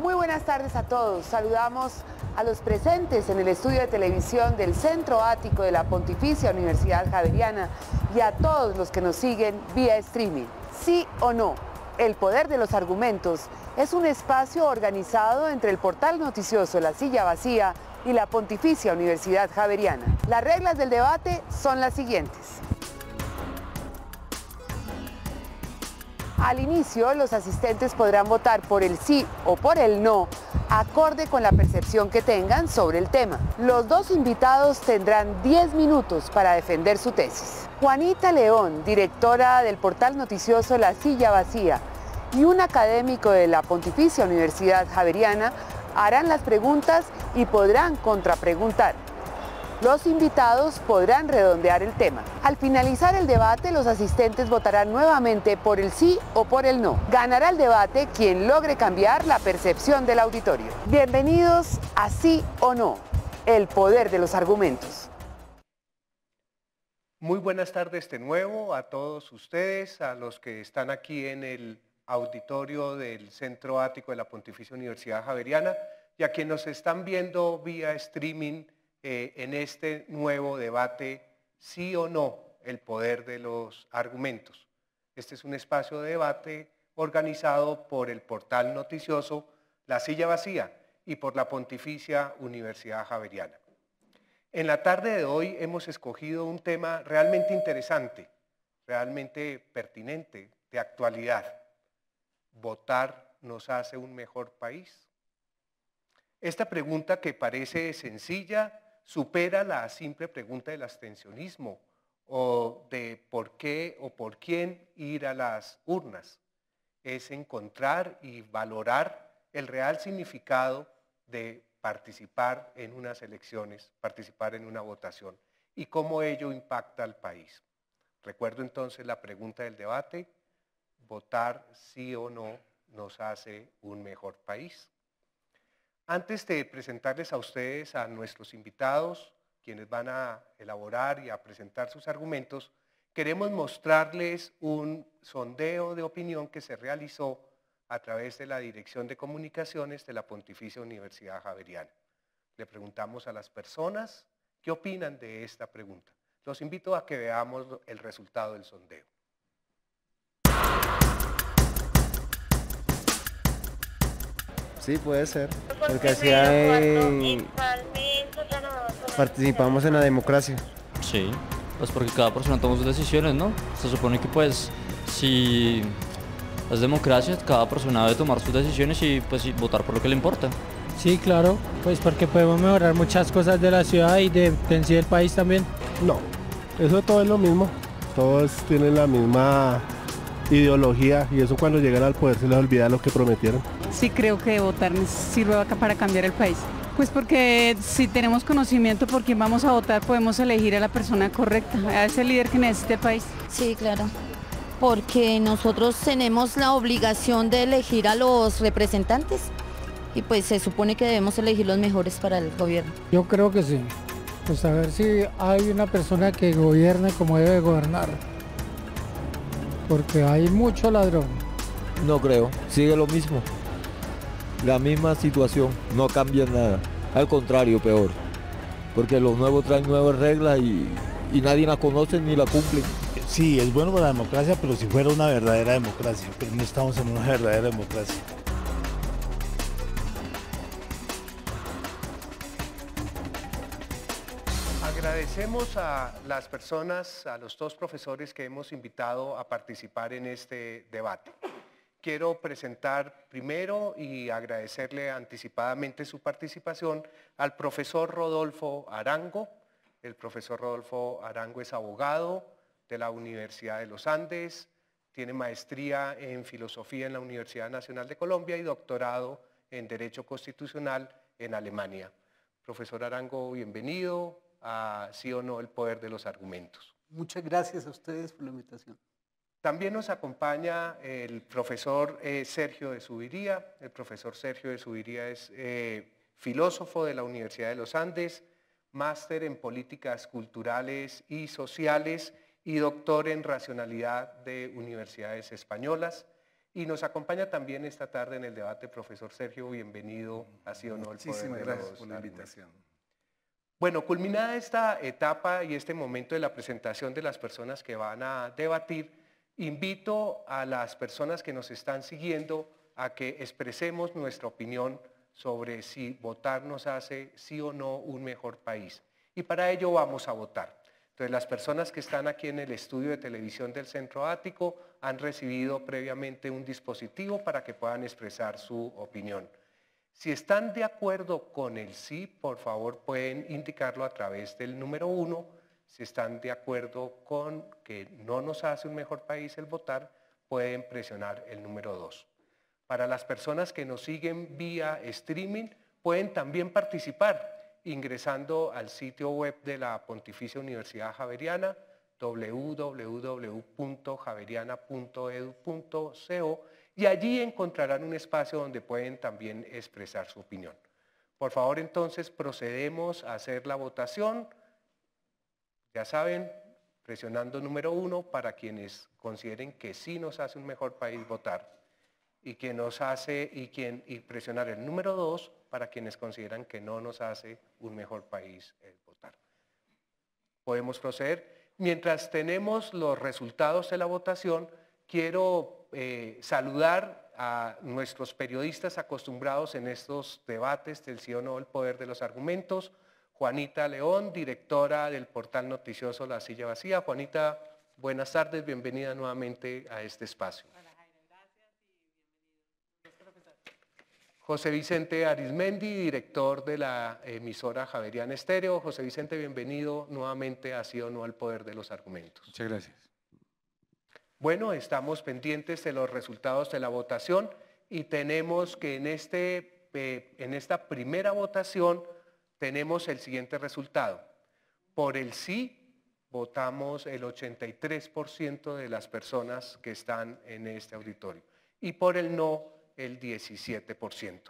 Muy buenas tardes a todos. Saludamos a los presentes en el estudio de televisión del Centro Ático de la Pontificia Universidad Javeriana y a todos los que nos siguen vía streaming. Sí o no, el poder de los argumentos es un espacio organizado entre el portal noticioso La Silla Vacía y la Pontificia Universidad Javeriana. Las reglas del debate son las siguientes. Al inicio, los asistentes podrán votar por el sí o por el no, acorde con la percepción que tengan sobre el tema. Los dos invitados tendrán 10 minutos para defender su tesis. Juanita León, directora del portal noticioso La Silla Vacía, y un académico de la Pontificia Universidad Javeriana harán las preguntas y podrán contrapreguntar. Los invitados podrán redondear el tema. Al finalizar el debate, los asistentes votarán nuevamente por el sí o por el no. Ganará el debate quien logre cambiar la percepción del auditorio. Bienvenidos a Sí o No, el poder de los argumentos. Muy buenas tardes de nuevo a todos ustedes, a los que están aquí en el auditorio del Centro Ático de la Pontificia Universidad Javeriana y a quienes nos están viendo vía streaming en este nuevo debate, sí o no, el poder de los argumentos. Este es un espacio de debate organizado por el portal noticioso La Silla Vacía y por la Pontificia Universidad Javeriana. En la tarde de hoy hemos escogido un tema realmente interesante, realmente pertinente, de actualidad. ¿Votar nos hace un mejor país? Esta pregunta, que parece sencilla, supera la simple pregunta del abstencionismo o de por qué o por quién ir a las urnas. Es encontrar y valorar el real significado de participar en unas elecciones, participar en una votación y cómo ello impacta al país. Recuerdo entonces la pregunta del debate: ¿votar sí o no nos hace un mejor país? Antes de presentarles a ustedes, a nuestros invitados, quienes van a elaborar y a presentar sus argumentos, queremos mostrarles un sondeo de opinión que se realizó a través de la Dirección de Comunicaciones de la Pontificia Universidad Javeriana. Le preguntamos a las personas qué opinan de esta pregunta. Los invito a que veamos el resultado del sondeo. Sí, puede ser, porque así participamos en la democracia. Sí, pues porque cada persona toma sus decisiones, ¿no? Se supone que pues si es democracia, cada persona debe tomar sus decisiones y pues votar por lo que le importa. Sí, claro, pues porque podemos mejorar muchas cosas de la ciudad y de en sí del país también. No, eso todo es lo mismo, todos tienen la misma ideología y eso cuando llegan al poder se les olvida lo que prometieron. Sí, creo que votar sirve para cambiar el país. Pues porque si tenemos conocimiento por quién vamos a votar, podemos elegir a la persona correcta, a ese líder que necesita el país. Sí, claro, porque nosotros tenemos la obligación de elegir a los representantes y pues se supone que debemos elegir los mejores para el gobierno. Yo creo que sí, pues a ver si hay una persona que gobierne como debe gobernar, porque hay mucho ladrón. No creo, sigue lo mismo, la misma situación, no cambia nada, al contrario, peor, porque los nuevos traen nuevas reglas y nadie las conoce ni las cumple. Sí, es bueno para la democracia, pero si fuera una verdadera democracia, pero no estamos en una verdadera democracia. Agradecemos a las personas, a los dos profesores que hemos invitado a participar en este debate. Quiero presentar primero y agradecerle anticipadamente su participación al profesor Rodolfo Arango. El profesor Rodolfo Arango es abogado de la Universidad de los Andes, tiene maestría en filosofía en la Universidad Nacional de Colombia y doctorado en Derecho Constitucional en Alemania. Profesor Arango, bienvenido a Sí o No, el poder de los argumentos. Muchas gracias a ustedes por la invitación. También nos acompaña el profesor Sergio de Zuviría. El profesor Sergio de Zuviría es filósofo de la Universidad de los Andes, máster en políticas culturales y sociales y doctor en racionalidad de universidades españolas. Y nos acompaña también esta tarde en el debate, profesor Sergio, bienvenido a Sí o No el Poder Muchísimas de gracias los por la Argumentos. invitación. Bueno, culminada esta etapa y este momento de la presentación de las personas que van a debatir, invito a las personas que nos están siguiendo a que expresemos nuestra opinión sobre si votar nos hace sí o no un mejor país. Y para ello vamos a votar. Entonces, las personas que están aquí en el estudio de televisión del Centro Ático han recibido previamente un dispositivo para que puedan expresar su opinión. Si están de acuerdo con el sí, por favor pueden indicarlo a través del número 1. Si están de acuerdo con que no nos hace un mejor país el votar, pueden presionar el número 2. Para las personas que nos siguen vía streaming, pueden también participar ingresando al sitio web de la Pontificia Universidad Javeriana, www.javeriana.edu.co, y allí encontrarán un espacio donde pueden también expresar su opinión. Por favor, entonces, procedemos a hacer la votación. Ya saben, presionando número 1 para quienes consideren que sí nos hace un mejor país votar, y presionar el número 2 para quienes consideran que no nos hace un mejor país votar. Podemos proceder. Mientras tenemos los resultados de la votación, quiero saludar a nuestros periodistas acostumbrados en estos debates del sí o no, el poder de los argumentos. Juanita León, directora del portal noticioso La Silla Vacía. Juanita, buenas tardes, bienvenida nuevamente a este espacio. Hola Jairo, gracias y bienvenido. José Vicente Arismendi, director de la emisora Javeriana Estéreo. José Vicente, bienvenido nuevamente a Sí o No al Poder de los Argumentos. Muchas gracias. Bueno, estamos pendientes de los resultados de la votación y tenemos que en esta primera votación tenemos el siguiente resultado. Por el sí votamos el 83% de las personas que están en este auditorio y por el no el 17%.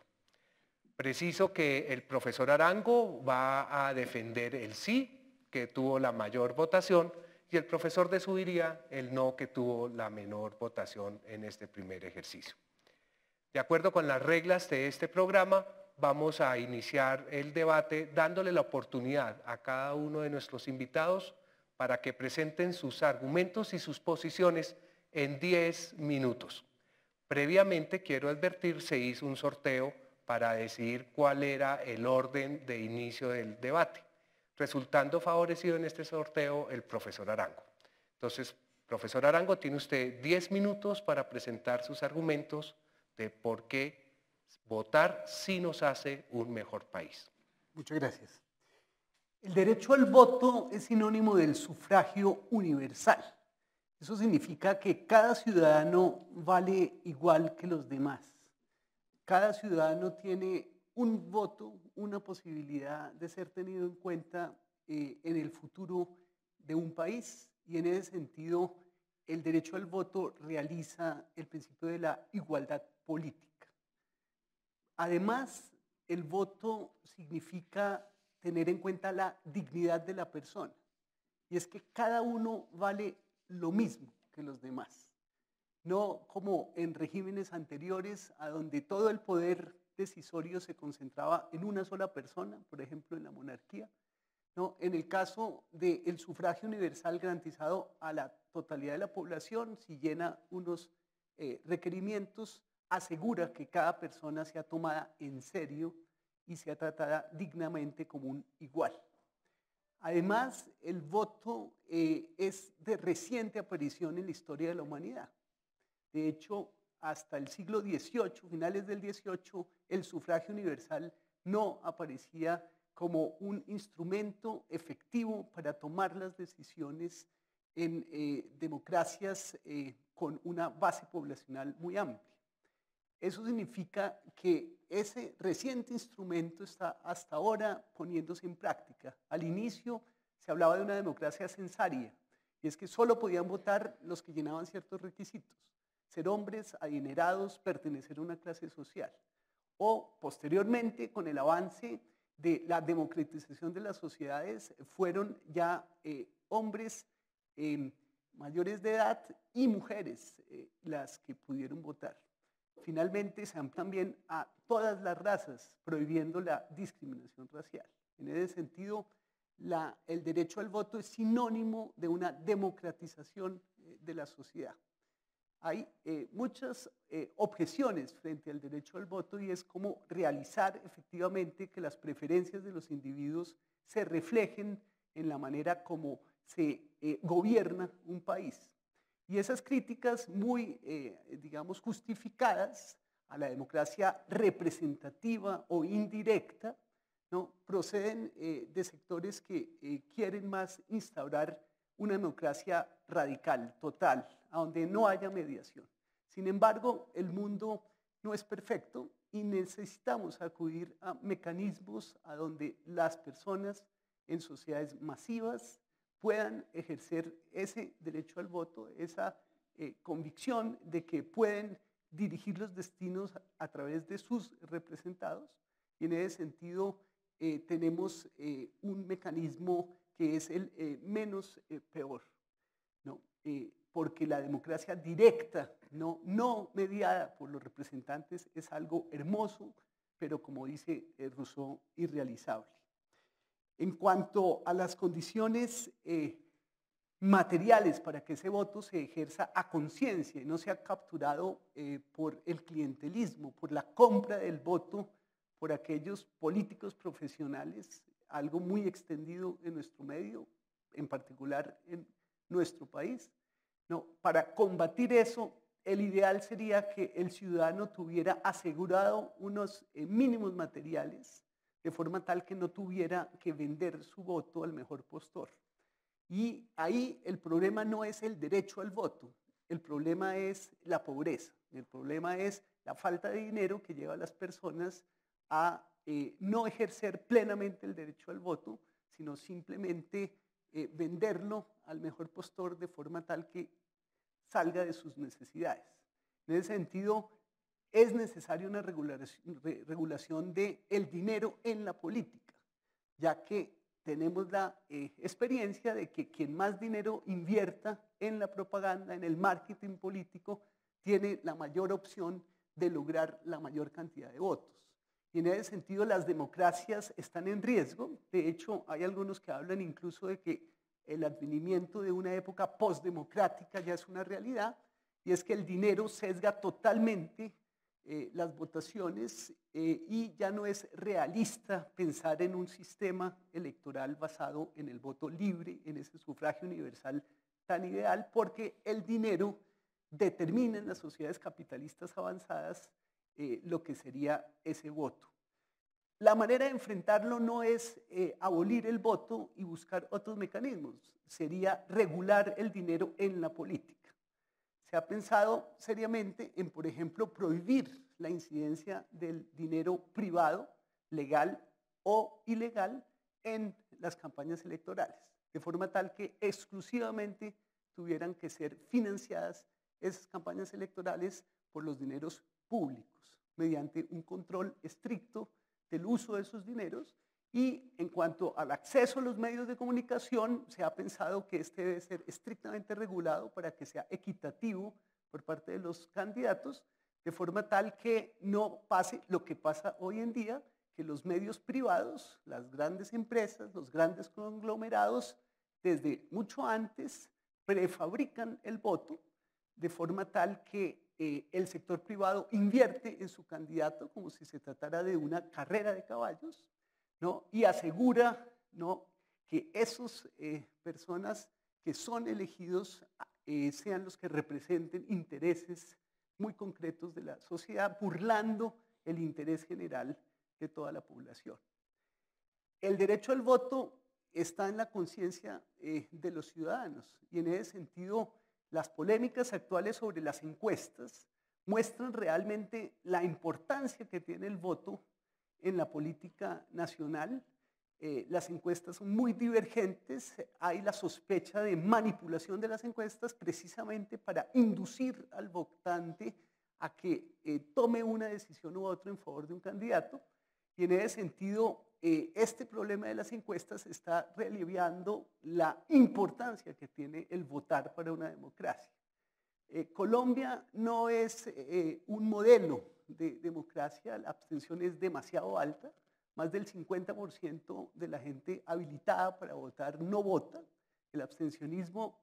Preciso que el profesor Arango va a defender el sí, que tuvo la mayor votación, y el profesor de Subiría el no, que tuvo la menor votación en este primer ejercicio. De acuerdo con las reglas de este programa, vamos a iniciar el debate dándole la oportunidad a cada uno de nuestros invitados para que presenten sus argumentos y sus posiciones en 10 minutos. Previamente, quiero advertir, se hizo un sorteo para decidir cuál era el orden de inicio del debate, resultando favorecido en este sorteo el profesor Arango. Entonces, profesor Arango, tiene usted 10 minutos para presentar sus argumentos de por qué votar sí nos hace un mejor país. Muchas gracias. El derecho al voto es sinónimo del sufragio universal. Eso significa que cada ciudadano vale igual que los demás. Cada ciudadano tiene un voto, una posibilidad de ser tenido en cuenta en el futuro de un país, y en ese sentido el derecho al voto realiza el principio de la igualdad política. Además, el voto significa tener en cuenta la dignidad de la persona, y es que cada uno vale lo mismo que los demás. No como en regímenes anteriores a donde todo el poder decisorio se concentraba en una sola persona, por ejemplo en la monarquía. No, en el caso del sufragio universal garantizado a la totalidad de la población, si llena unos requerimientos, asegura que cada persona sea tomada en serio y sea tratada dignamente como un igual. Además, el voto es de reciente aparición en la historia de la humanidad. De hecho, hasta el siglo XVIII, finales del XVIII, el sufragio universal no aparecía como un instrumento efectivo para tomar las decisiones en democracias con una base poblacional muy amplia. Eso significa que ese reciente instrumento está hasta ahora poniéndose en práctica. Al inicio se hablaba de una democracia censaria, y es que solo podían votar los que llenaban ciertos requisitos: ser hombres, adinerados, pertenecer a una clase social. O posteriormente, con el avance de la democratización de las sociedades, fueron ya hombres mayores de edad y mujeres las que pudieron votar. Finalmente se amplió también a todas las razas, prohibiendo la discriminación racial. En ese sentido, el derecho al voto es sinónimo de una democratización de la sociedad. Hay muchas objeciones frente al derecho al voto y es cómo realizar efectivamente que las preferencias de los individuos se reflejen en la manera como se gobierna un país. Y esas críticas muy, digamos, justificadas a la democracia representativa o indirecta, ¿no?, proceden de sectores que quieren más instaurar una democracia radical, total, a donde no haya mediación. Sin embargo, el mundo no es perfecto y necesitamos acudir a mecanismos a donde las personas en sociedades masivas puedan ejercer ese derecho al voto, esa convicción de que pueden dirigir los destinos a través de sus representados. Y en ese sentido tenemos un mecanismo que es el menos peor, ¿no? Porque la democracia directa, no mediada por los representantes, es algo hermoso, pero como dice Rousseau, irrealizable. En cuanto a las condiciones materiales para que ese voto se ejerza a conciencia y no sea capturado por el clientelismo, por la compra del voto por aquellos políticos profesionales, algo muy extendido en nuestro medio, en particular en nuestro país. No, para combatir eso, el ideal sería que el ciudadano tuviera asegurado unos mínimos materiales, de forma tal que no tuviera que vender su voto al mejor postor. Y ahí el problema no es el derecho al voto, el problema es la pobreza, el problema es la falta de dinero que lleva a las personas a no ejercer plenamente el derecho al voto, sino simplemente venderlo al mejor postor de forma tal que salga de sus necesidades. En ese sentido, es necesaria una regulación del dinero en la política, ya que tenemos la experiencia de que quien más dinero invierta en la propaganda, en el marketing político, tiene la mayor opción de lograr la mayor cantidad de votos. Y en ese sentido las democracias están en riesgo. De hecho, hay algunos que hablan incluso de que el advenimiento de una época postdemocrática ya es una realidad, y es que el dinero sesga totalmente las votaciones y ya no es realista pensar en un sistema electoral basado en el voto libre, en ese sufragio universal tan ideal, porque el dinero determina en las sociedades capitalistas avanzadas lo que sería ese voto. La manera de enfrentarlo no es abolir el voto y buscar otros mecanismos, sería regular el dinero en la política. Se ha pensado seriamente en, por ejemplo, prohibir la incidencia del dinero privado, legal o ilegal, en las campañas electorales, de forma tal que exclusivamente tuvieran que ser financiadas esas campañas electorales por los dineros públicos, mediante un control estricto del uso de esos dineros. Y en cuanto al acceso a los medios de comunicación, se ha pensado que este debe ser estrictamente regulado para que sea equitativo por parte de los candidatos, de forma tal que no pase lo que pasa hoy en día, que los medios privados, las grandes empresas, los grandes conglomerados, desde mucho antes prefabrican el voto, de forma tal que el sector privado invierte en su candidato como si se tratara de una carrera de caballos, ¿no? Y asegura, ¿no?, que esas personas que son elegidos sean los que representen intereses muy concretos de la sociedad, burlando el interés general de toda la población. El derecho al voto está en la conciencia de los ciudadanos, y en ese sentido las polémicas actuales sobre las encuestas muestran realmente la importancia que tiene el voto en la política nacional. Las encuestas son muy divergentes, hay la sospecha de manipulación de las encuestas precisamente para inducir al votante a que tome una decisión u otra en favor de un candidato, y en ese sentido este problema de las encuestas está reliviando la importancia que tiene el votar para una democracia. Colombia no es un modelo de democracia, la abstención es demasiado alta, más del 50% de la gente habilitada para votar no vota, el abstencionismo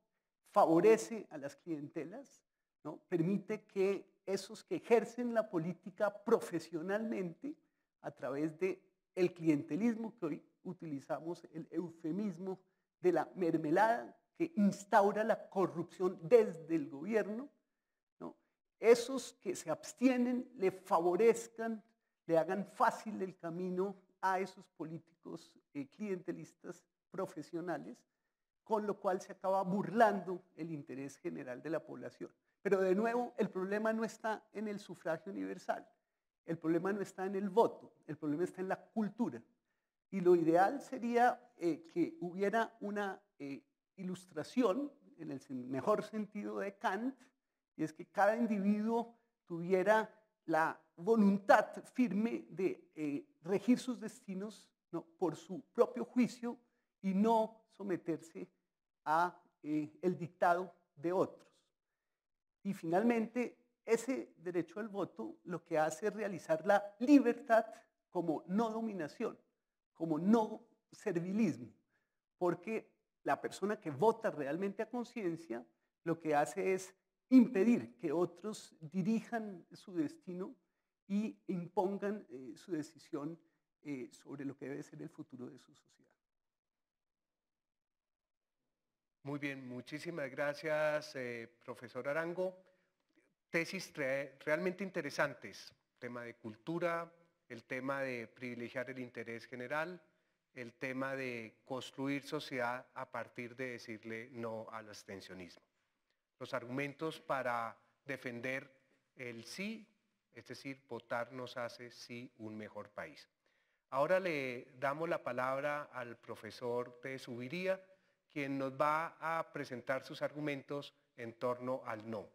favorece a las clientelas, ¿no? Permite que esos que ejercen la política profesionalmente a través del clientelismo, que hoy utilizamos el eufemismo de la mermelada, que instaura la corrupción desde el gobierno, ¿no? Esos que se abstienen le favorezcan, le hagan fácil el camino a esos políticos clientelistas profesionales, con lo cual se acaba burlando el interés general de la población. Pero de nuevo, el problema no está en el sufragio universal, el problema no está en el voto, el problema está en la cultura. Y lo ideal sería que hubiera una ilustración, en el mejor sentido de Kant, y es que cada individuo tuviera la voluntad firme de regir sus destinos, ¿no?, por su propio juicio y no someterse a el dictado de otros. Y finalmente, ese derecho al voto lo que hace es realizar la libertad como no dominación, como no servilismo, porque la persona que vota realmente a conciencia lo que hace es impedir que otros dirijan su destino y impongan su decisión sobre lo que debe ser el futuro de su sociedad. Muy bien, muchísimas gracias, profesor Arango. Tesis realmente interesantes, tema de cultura, el tema de privilegiar el interés general, el tema de construir sociedad a partir de decirle no al abstencionismo. Los argumentos para defender el sí, es decir, votar nos hace sí un mejor país. Ahora le damos la palabra al profesor de Zuviría, quien nos va a presentar sus argumentos en torno al no.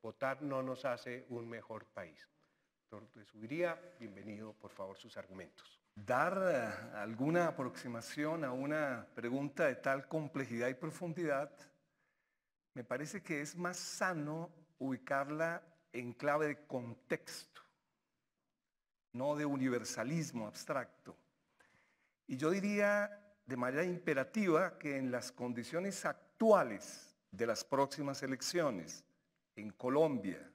Votar no nos hace un mejor país. Doctor de Zuviría, bienvenido, por favor, sus argumentos. Dar alguna aproximación a una pregunta de tal complejidad y profundidad, me parece que es más sano ubicarla en clave de contexto, no de universalismo abstracto. Y yo diría de manera imperativa que en las condiciones actuales de las próximas elecciones en Colombia,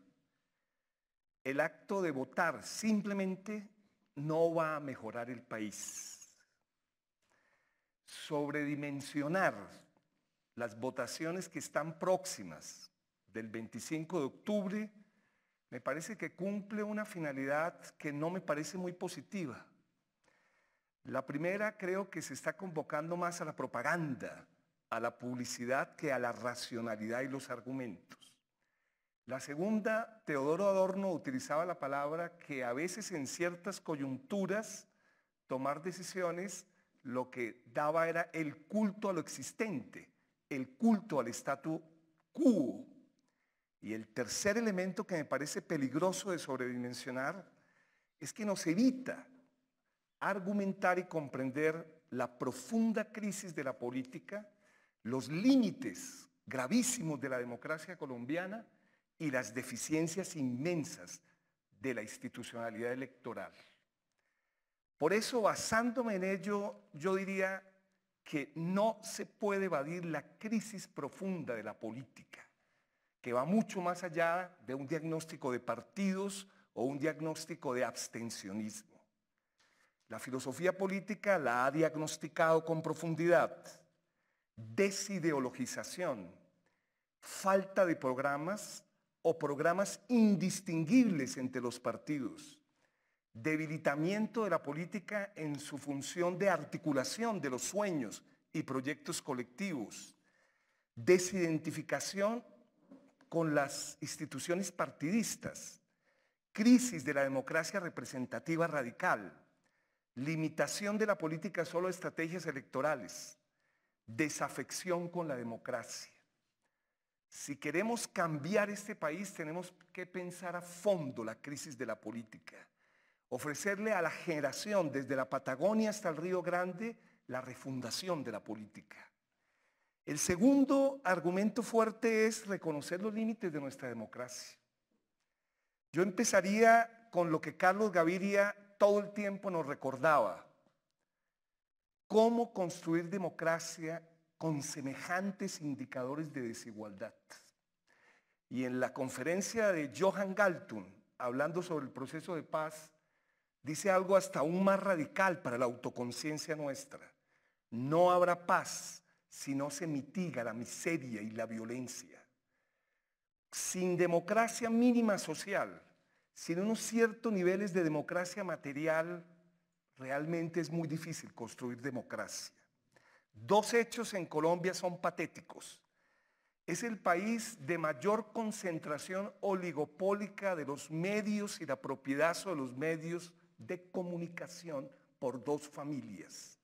el acto de votar simplemente no va a mejorar el país. Sobredimensionar las votaciones que están próximas del 25 de octubre me parece que cumple una finalidad que no me parece muy positiva. La primera, creo que se está convocando más a la propaganda, a la publicidad, que a la racionalidad y los argumentos. La segunda, Teodoro Adorno utilizaba la palabra que a veces en ciertas coyunturas tomar decisiones lo que daba era el culto a lo existente, el culto al statu quo. Y el tercer elemento que me parece peligroso de sobredimensionar es que nos evita argumentar y comprender la profunda crisis de la política, los límites gravísimos de la democracia colombiana y las deficiencias inmensas de la institucionalidad electoral. Por eso, basándome en ello, yo diría que no se puede evadir la crisis profunda de la política, que va mucho más allá de un diagnóstico de partidos o un diagnóstico de abstencionismo. La filosofía política la ha diagnosticado con profundidad: desideologización, falta de programas o programas indistinguibles entre los partidos, debilitamiento de la política en su función de articulación de los sueños y proyectos colectivos, desidentificación con las instituciones partidistas, crisis de la democracia representativa radical, limitación de la política solo a estrategias electorales, desafección con la democracia. Si queremos cambiar este país, tenemos que pensar a fondo la crisis de la política. ofrecerle a la generación desde la Patagonia hasta el Río Grande la refundación de la política. El segundo argumento fuerte es reconocer los límites de nuestra democracia. Yo empezaría con lo que Carlos Gaviria todo el tiempo nos recordaba: cómo construir democracia con semejantes indicadores de desigualdad. Y en la conferencia de Johan Galtung, hablando sobre el proceso de paz, dice algo hasta aún más radical para la autoconciencia nuestra: no habrá paz si no se mitiga la miseria y la violencia. Sin democracia mínima social, sin unos ciertos niveles de democracia material, realmente es muy difícil construir democracia. Dos hechos en Colombia son patéticos. Es el país de mayor concentración oligopólica de los medios y la propiedad sobre los medios de comunicación por dos familias.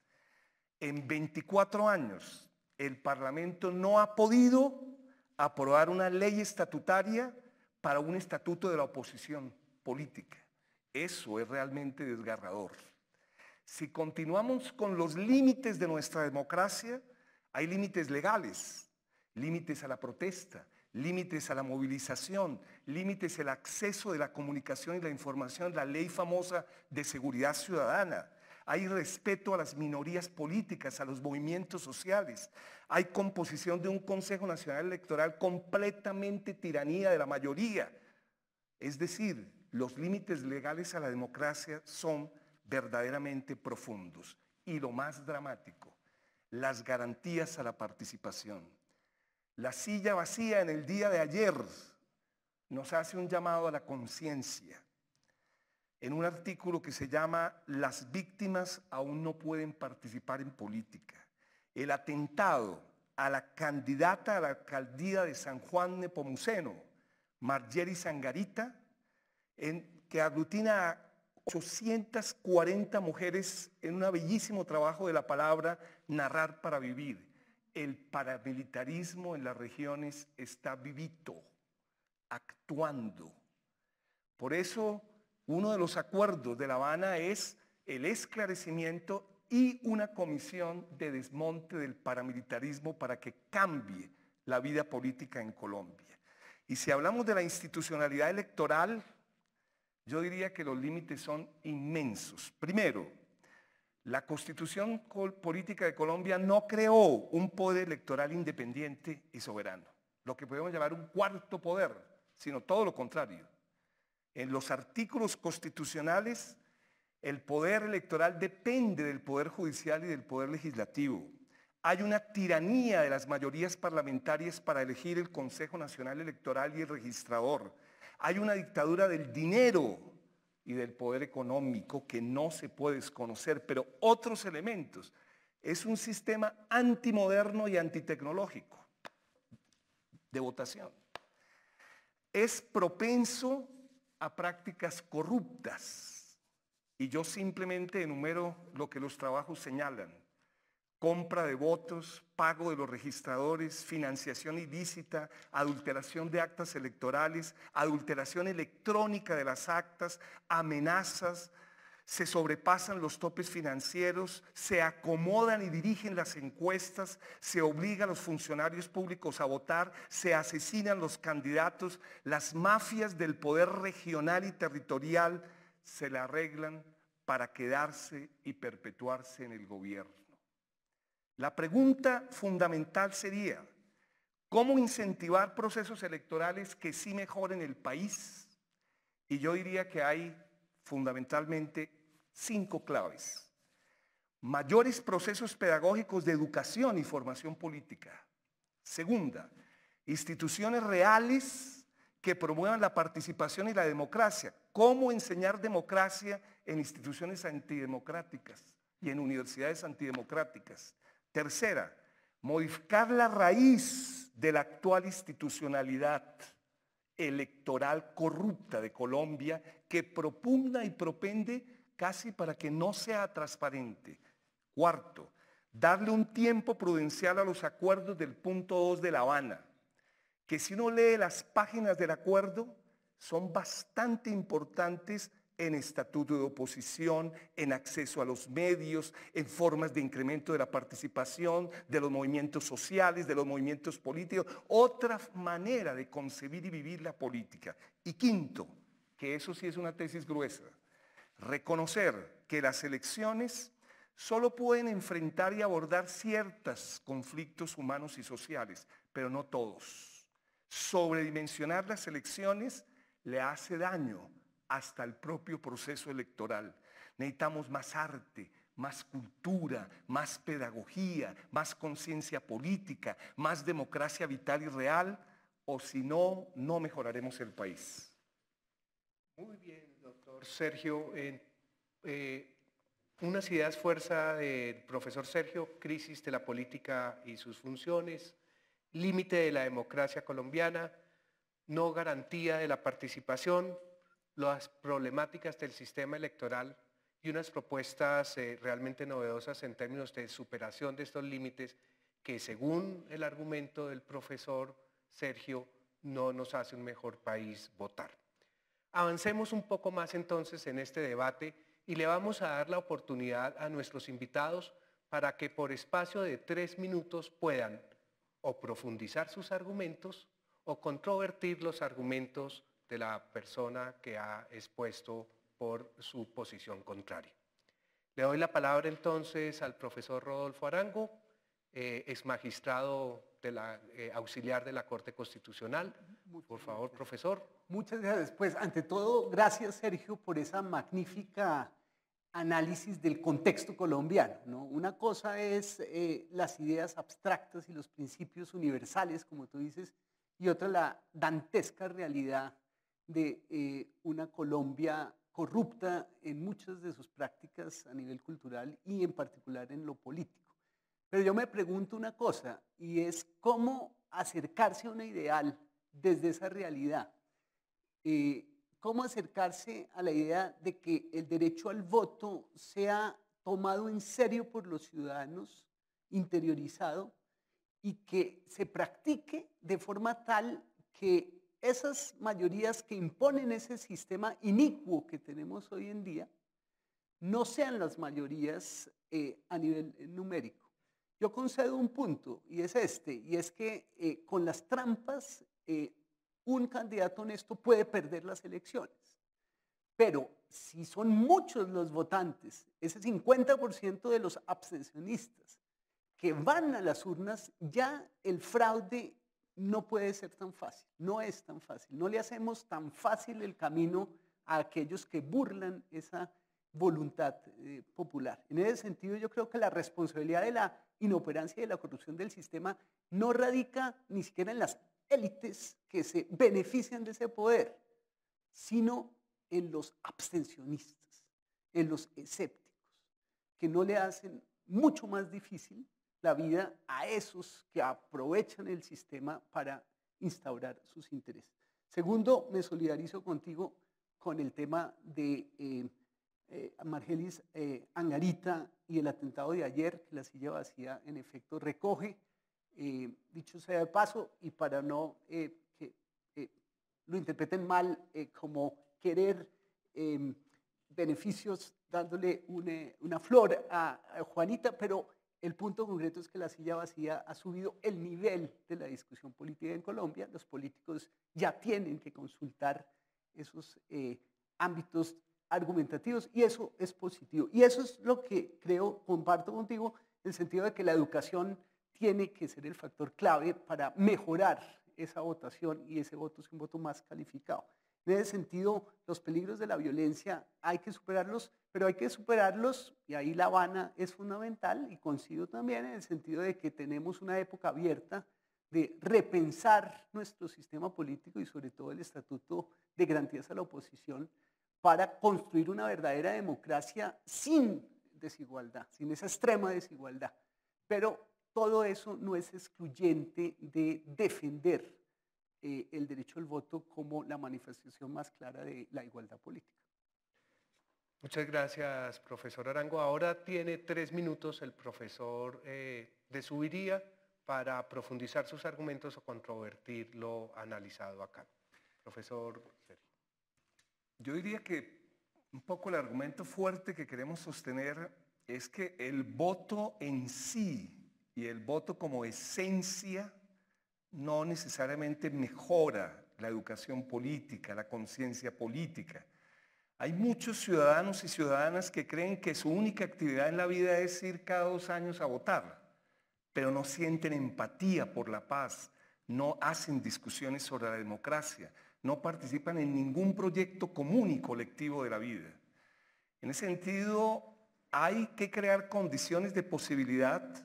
En 24 años, el Parlamento no ha podido aprobar una ley estatutaria para un estatuto de la oposición política. Eso es realmente desgarrador. Si continuamos con los límites de nuestra democracia, hay límites legales, límites a la protesta, límites a la movilización, límites al acceso de la comunicación y la información, la ley famosa de seguridad ciudadana. Hay respeto a las minorías políticas, a los movimientos sociales. Hay composición de un Consejo Nacional Electoral completamente tiranía de la mayoría. Es decir, los límites legales a la democracia son verdaderamente profundos. Y lo más dramático, las garantías a la participación. La silla vacía en el día de ayer nos hace un llamado a la conciencia. En un artículo que se llama "Las víctimas aún no pueden participar en política". El atentado a la candidata a la alcaldía de San Juan Nepomuceno, Margery Sangarita, que aglutina a 840 mujeres en un bellísimo trabajo de la palabra Narrar para Vivir. El paramilitarismo en las regiones está vivito, actuando. Por eso, uno de los acuerdos de La Habana es el esclarecimiento y una comisión de desmonte del paramilitarismo para que cambie la vida política en Colombia. Y si hablamos de la institucionalidad electoral, yo diría que los límites son inmensos. Primero, la Constitución Política de Colombia no creó un poder electoral independiente y soberano, lo que podemos llamar un cuarto poder, sino todo lo contrario. En los artículos constitucionales, el poder electoral depende del poder judicial y del poder legislativo. Hay una tiranía de las mayorías parlamentarias para elegir el Consejo Nacional Electoral y el registrador. Hay una dictadura del dinero y del poder económico que no se puede desconocer, pero otros elementos. Es un sistema antimoderno y antitecnológico de votación. Es propenso a prácticas corruptas, y yo simplemente enumero lo que los trabajos señalan: compra de votos, pago de los registradores, financiación ilícita, adulteración de actas electorales, adulteración electrónica de las actas, amenazas, se sobrepasan los topes financieros, se acomodan y dirigen las encuestas, se obliga a los funcionarios públicos a votar, se asesinan los candidatos, las mafias del poder regional y territorial se la arreglan para quedarse y perpetuarse en el gobierno. La pregunta fundamental sería: ¿cómo incentivar procesos electorales que sí mejoren el país? Y yo diría que hay fundamentalmente 5 claves. Mayores procesos pedagógicos de educación y formación política. Segunda, instituciones reales que promuevan la participación y la democracia. ¿Cómo enseñar democracia en instituciones antidemocráticas y en universidades antidemocráticas? Tercera, modificar la raíz de la actual institucionalidad electoral corrupta de Colombia, que propugna y propende casi para que no sea transparente. Cuarto, darle un tiempo prudencial a los acuerdos del punto 2 de La Habana, que si uno lee las páginas del acuerdo son bastante importantes en estatuto de oposición, en acceso a los medios, en formas de incremento de la participación, de los movimientos sociales, de los movimientos políticos, otra manera de concebir y vivir la política. Y quinto, que eso sí es una tesis gruesa, reconocer que las elecciones solo pueden enfrentar y abordar ciertos conflictos humanos y sociales, pero no todos. Sobredimensionar las elecciones le hace daño hasta el propio proceso electoral. Necesitamos más arte, más cultura, más pedagogía, más conciencia política, más democracia vital y real, o si no, no mejoraremos el país. Muy bien, doctor Sergio. Unas ideas fuerza del profesor Sergio: crisis de la política y sus funciones, límite de la democracia colombiana, no garantía de la participación, las problemáticas del sistema electoral y unas propuestas realmente novedosas en términos de superación de estos límites que, según el argumento del profesor Sergio, no nos hace un mejor país votar. Avancemos un poco más entonces en este debate y le vamos a dar la oportunidad a nuestros invitados para que por espacio de 3 minutos puedan o profundizar sus argumentos o controvertir los argumentos de la persona que ha expuesto por su posición contraria. Le doy la palabra entonces al profesor Rodolfo Arango, ex magistrado auxiliar de la Corte Constitucional. Por favor, profesor. Muchas gracias. Pues ante todo, gracias Sergio por esa magnífica análisis del contexto colombiano, ¿no? Una cosa es las ideas abstractas y los principios universales, como tú dices, y otra la dantesca realidad de una Colombia corrupta en muchas de sus prácticas a nivel cultural y en particular en lo político. Pero yo me pregunto una cosa, y es cómo acercarse a un ideal desde esa realidad. Cómo acercarse a la idea de que el derecho al voto sea tomado en serio por los ciudadanos, interiorizado, y que se practique de forma tal que esas mayorías que imponen ese sistema inicuo que tenemos hoy en día no sean las mayorías a nivel numérico. Yo concedo un punto, y es este, y es que con las trampas un candidato honesto puede perder las elecciones. Pero si son muchos los votantes, ese 50% de los abstencionistas que van a las urnas, ya el fraude no puede ser tan fácil, no es tan fácil. No le hacemos tan fácil el camino a aquellos que burlan esa voluntad popular. En ese sentido, yo creo que la responsabilidad de la inoperancia y de la corrupción del sistema no radica ni siquiera en las élites que se benefician de ese poder, sino en los abstencionistas, en los escépticos, que no le hacen mucho más difícil la vida a esos que aprovechan el sistema para instaurar sus intereses. Segundo, me solidarizo contigo con el tema de Margelis Angarita y el atentado de ayer, que la silla vacía en efecto recoge, dicho sea de paso, y para no que lo interpreten mal como querer beneficios dándole una flor a Juanita, pero el punto concreto es que la silla vacía ha subido el nivel de la discusión política en Colombia. Los políticos ya tienen que consultar esos ámbitos argumentativos y eso es positivo. Y eso es lo que creo, comparto contigo, en el sentido de que la educación tiene que ser el factor clave para mejorar esa votación y ese voto es un voto más calificado. En ese sentido, los peligros de la violencia hay que superarlos, pero hay que superarlos, y ahí La Habana es fundamental, y coincido también en el sentido de que tenemos una época abierta de repensar nuestro sistema político y sobre todo el Estatuto de Garantías a la Oposición para construir una verdadera democracia sin desigualdad, sin esa extrema desigualdad. Pero todo eso no es excluyente de defender el derecho al voto como la manifestación más clara de la igualdad política. Muchas gracias, profesor Arango. Ahora tiene 3 minutos el profesor de Subiría para profundizar sus argumentos o controvertir lo analizado acá. Profesor Sergio. Yo diría que un poco el argumento fuerte que queremos sostener es que el voto en sí y el voto como esencia no necesariamente mejora la educación política, la conciencia política. Hay muchos ciudadanos y ciudadanas que creen que su única actividad en la vida es ir cada 2 años a votar, pero no sienten empatía por la paz, no hacen discusiones sobre la democracia, no participan en ningún proyecto común y colectivo de la vida. En ese sentido, hay que crear condiciones de posibilidad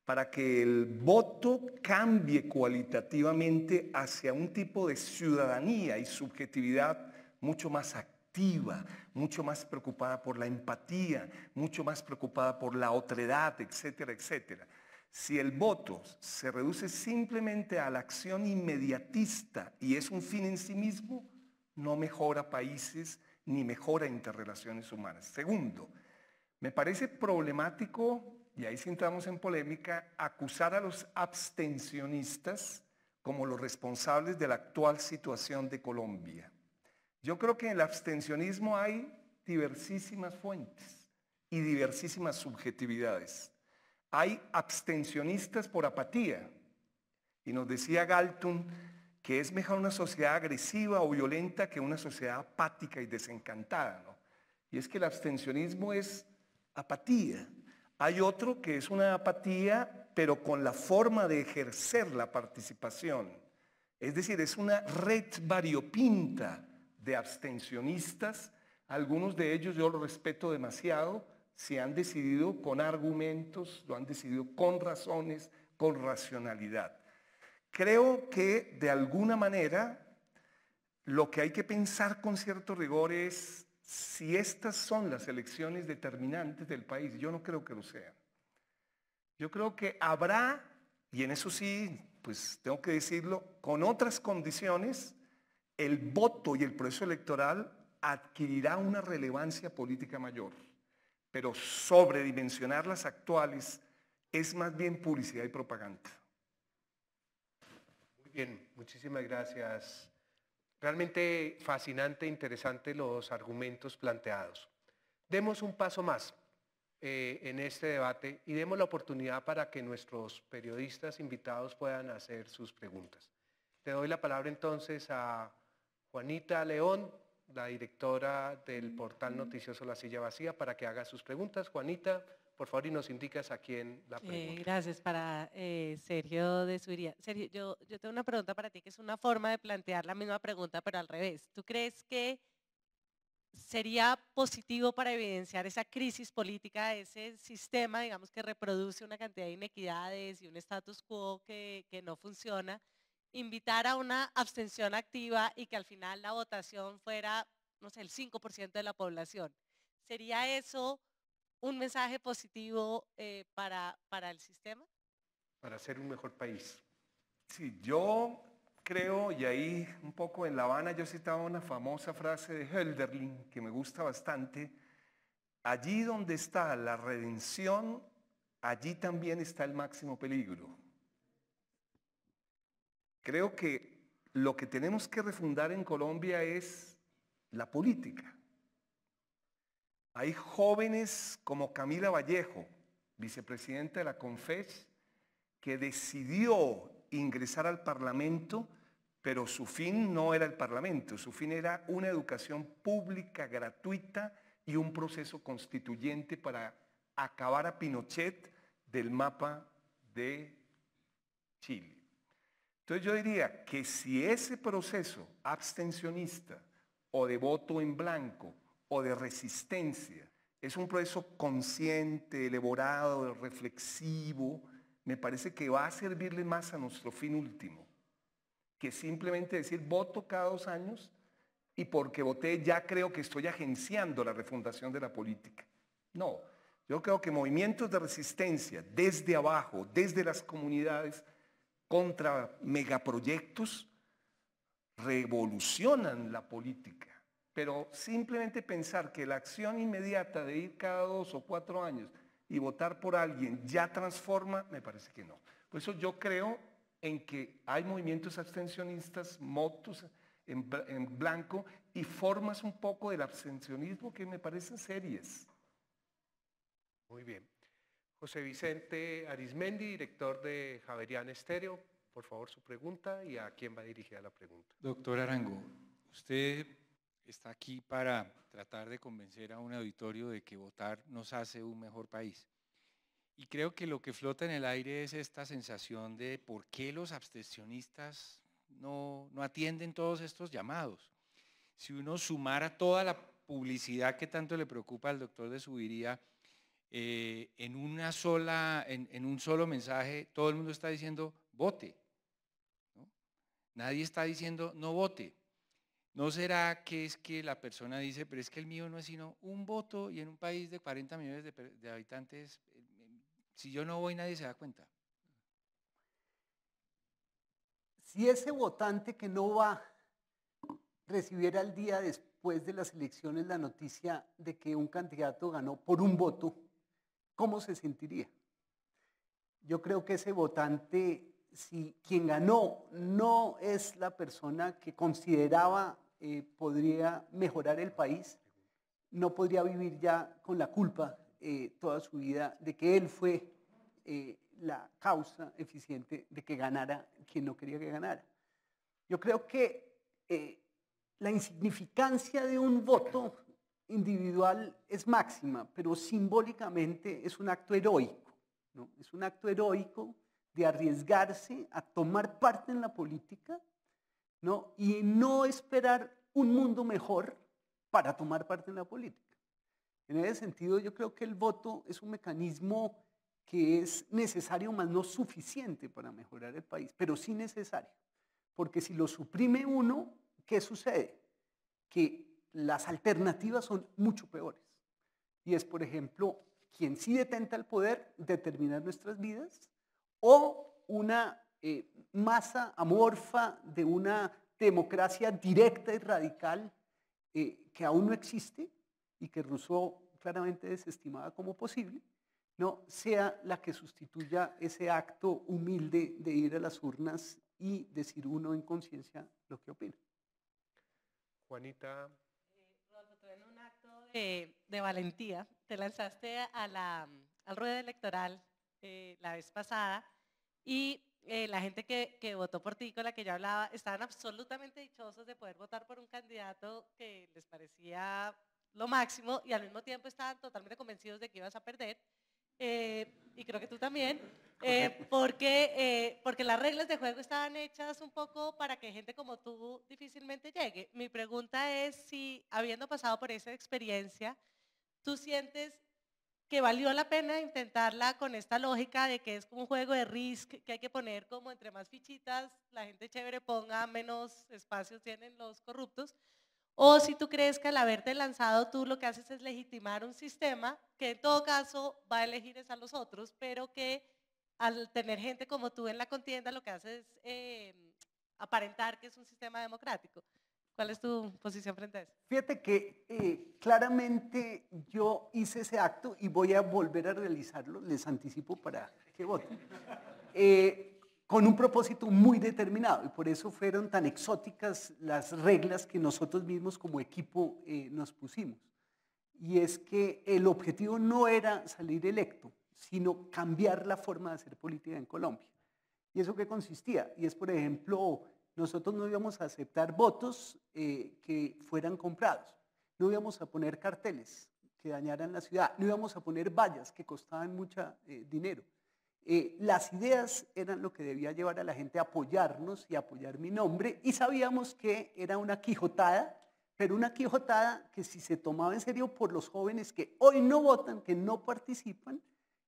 para que el voto cambie cualitativamente hacia un tipo de ciudadanía y subjetividad mucho más activa, mucho más preocupada por la empatía, mucho más preocupada por la otredad, etcétera, etcétera. Si el voto se reduce simplemente a la acción inmediatista y es un fin en sí mismo, no mejora países ni mejora interrelaciones humanas. Segundo, me parece problemático, y ahí sí entramos en polémica, acusar a los abstencionistas como los responsables de la actual situación de Colombia. Yo creo que en el abstencionismo hay diversísimas fuentes y diversísimas subjetividades. Hay abstencionistas por apatía, y nos decía Galton que es mejor una sociedad agresiva o violenta que una sociedad apática y desencantada, ¿no? Y es que el abstencionismo es apatía. Hay otro que es una apatía, pero con la forma de ejercer la participación. Es decir, es una red variopinta de abstencionistas. Algunos de ellos yo los respeto demasiado, se han decidido con argumentos, lo han decidido con razones, con racionalidad. Creo que de alguna manera lo que hay que pensar con cierto rigor es si estas son las elecciones determinantes del país. Yo no creo que lo sean. Yo creo que habrá, y en eso sí, pues tengo que decirlo, con otras condiciones, el voto y el proceso electoral adquirirá una relevancia política mayor. Pero sobredimensionar las actuales es más bien publicidad y propaganda. Muy bien, muchísimas gracias. Realmente fascinante, interesante los argumentos planteados. Demos un paso más en este debate y demos la oportunidad para que nuestros periodistas invitados puedan hacer sus preguntas. Le doy la palabra entonces a Juanita León, la directora del portal noticioso La Silla Vacía, para que haga sus preguntas. Juanita, por favor, y nos indicas a quién la pregunta. Gracias, para Sergio de Suria. Sergio, yo tengo una pregunta para ti que es una forma de plantear la misma pregunta, pero al revés. ¿Tú crees que sería positivo para evidenciar esa crisis política, ese sistema, digamos, que reproduce una cantidad de inequidades y un status quo que no funciona, invitar a una abstención activa y que al final la votación fuera, no sé, el 5% de la población? ¿Sería eso un mensaje positivo para el sistema? Para ser un mejor país. Sí, yo creo, y ahí un poco en La Habana yo citaba una famosa frase de Hölderlin que me gusta bastante: allí donde está la redención, allí también está el máximo peligro. Creo que lo que tenemos que refundar en Colombia es la política. Hay jóvenes como Camila Vallejo, vicepresidenta de la CONFES, que decidió ingresar al Parlamento, pero su fin no era el Parlamento, su fin era una educación pública, gratuita y un proceso constituyente para acabar a Pinochet del mapa de Chile. Entonces yo diría que si ese proceso abstencionista o de voto en blanco o de resistencia es un proceso consciente, elaborado, reflexivo, me parece que va a servirle más a nuestro fin último que simplemente decir voto cada 2 años y porque voté ya creo que estoy agenciando la refundación de la política. No, yo creo que movimientos de resistencia desde abajo, desde las comunidades, contra megaproyectos, revolucionan la política. Pero simplemente pensar que la acción inmediata de ir cada 2 o 4 años y votar por alguien ya transforma, me parece que no. Por eso yo creo en que hay movimientos abstencionistas, motos en blanco y formas un poco del abstencionismo que me parecen serias. Muy bien. José Vicente Arismendi, director de Javeriana Estéreo, por favor su pregunta y a quién va dirigida la pregunta. Doctor Arango, usted está aquí para tratar de convencer a un auditorio de que votar nos hace un mejor país. Y creo que lo que flota en el aire es esta sensación de por qué los abstencionistas no atienden todos estos llamados. Si uno sumara toda la publicidad que tanto le preocupa al doctor de Zuviría, en un solo mensaje, todo el mundo está diciendo vote, ¿no? Nadie está diciendo no vote. ¿No será que es que la persona dice, pero es que el mío no es sino un voto y en un país de 40 millones de habitantes, si yo no voy nadie se da cuenta? Si ese votante que no va recibiera el día después de las elecciones la noticia de que un candidato ganó por un voto, ¿cómo se sentiría? Yo creo que ese votante, si quien ganó no es la persona que consideraba podría mejorar el país, no podría vivir ya con la culpa toda su vida de que él fue la causa eficiente de que ganara quien no quería que ganara. Yo creo que la insignificancia de un voto individual es máxima, pero simbólicamente es un acto heroico, ¿no? Es un acto heroico de arriesgarse a tomar parte en la política, ¿no? Y no esperar un mundo mejor para tomar parte en la política. En ese sentido, yo creo que el voto es un mecanismo que es necesario, mas no suficiente para mejorar el país, pero sí necesario, porque si lo suprime uno, ¿qué sucede? Que las alternativas son mucho peores. Y es, por ejemplo, quien sí detenta el poder, determinar nuestras vidas, o una masa amorfa de una democracia directa y radical que aún no existe y que Rousseau claramente desestimaba como posible, no sea la que sustituya ese acto humilde de ir a las urnas y decir uno en conciencia lo que opina. Juanita. Rodolfo, tú en un acto de valentía te lanzaste al ruedo electoral la vez pasada y la gente que votó por ti, con la que yo hablaba, estaban absolutamente dichosos de poder votar por un candidato que les parecía lo máximo y al mismo tiempo estaban totalmente convencidos de que ibas a perder. Y creo que tú también, porque las reglas de juego estaban hechas un poco para que gente como tú difícilmente llegue. Mi pregunta es si, habiendo pasado por esa experiencia, tú sientes que valió la pena intentarla con esta lógica de que es como un juego de Risk, que hay que poner como entre más fichitas la gente chévere ponga, menos espacios tienen los corruptos. O si tú crees que al haberte lanzado tú lo que haces es legitimar un sistema que en todo caso va a elegir a los otros, pero que al tener gente como tú en la contienda lo que hace es aparentar que es un sistema democrático. ¿Cuál es tu posición frente a eso? Fíjate que claramente yo hice ese acto y voy a volver a realizarlo, les anticipo para que voten. Con un propósito muy determinado y por eso fueron tan exóticas las reglas que nosotros mismos como equipo nos pusimos. Y es que el objetivo no era salir electo, sino cambiar la forma de hacer política en Colombia. ¿Y eso qué consistía? Y es, por ejemplo, nosotros no íbamos a aceptar votos que fueran comprados, no íbamos a poner carteles que dañaran la ciudad, no íbamos a poner vallas que costaban mucho dinero. Las ideas eran lo que debía llevar a la gente a apoyarnos y a apoyar mi nombre y sabíamos que era una quijotada, pero una quijotada que si se tomaba en serio por los jóvenes que hoy no votan, que no participan,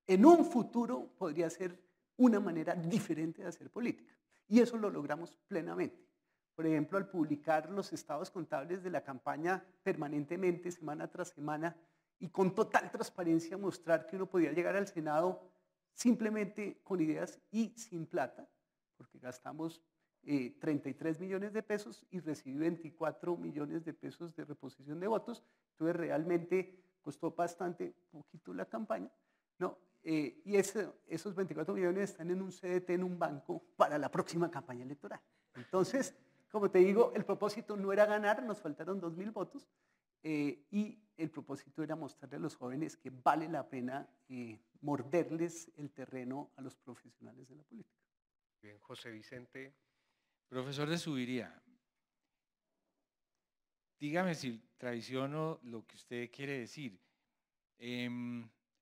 en un futuro podría ser una manera diferente de hacer política. Y eso lo logramos plenamente. Por ejemplo, al publicar los estados contables de la campaña permanentemente, semana tras semana, y con total transparencia mostrar que uno podía llegar al Senado simplemente con ideas y sin plata, porque gastamos 33 millones de pesos y recibí 24 millones de pesos de reposición de votos, entonces realmente costó bastante poquito la campaña, ¿no? Y esos 24 millones están en un CDT en un banco para la próxima campaña electoral. Entonces, como te digo, el propósito no era ganar, nos faltaron 2.000 votos, y el propósito era mostrarle a los jóvenes que vale la pena morderles el terreno a los profesionales de la política. Bien, José Vicente. Profesor de Subiría, dígame si traiciono lo que usted quiere decir.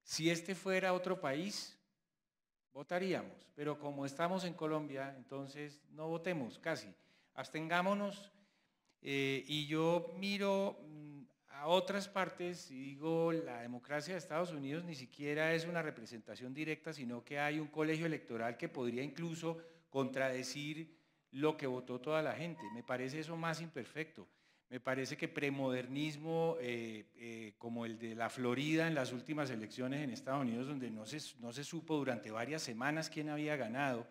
Si este fuera otro país, votaríamos, pero como estamos en Colombia, entonces no votemos casi, abstengámonos. Y yo miro a otras partes y digo, la democracia de Estados Unidos ni siquiera es una representación directa, sino que hay un colegio electoral que podría incluso contradecir lo que votó toda la gente. Me parece eso más imperfecto. Me parece que premodernismo como el de la Florida en las últimas elecciones en Estados Unidos, donde no se supo durante varias semanas quién había ganado,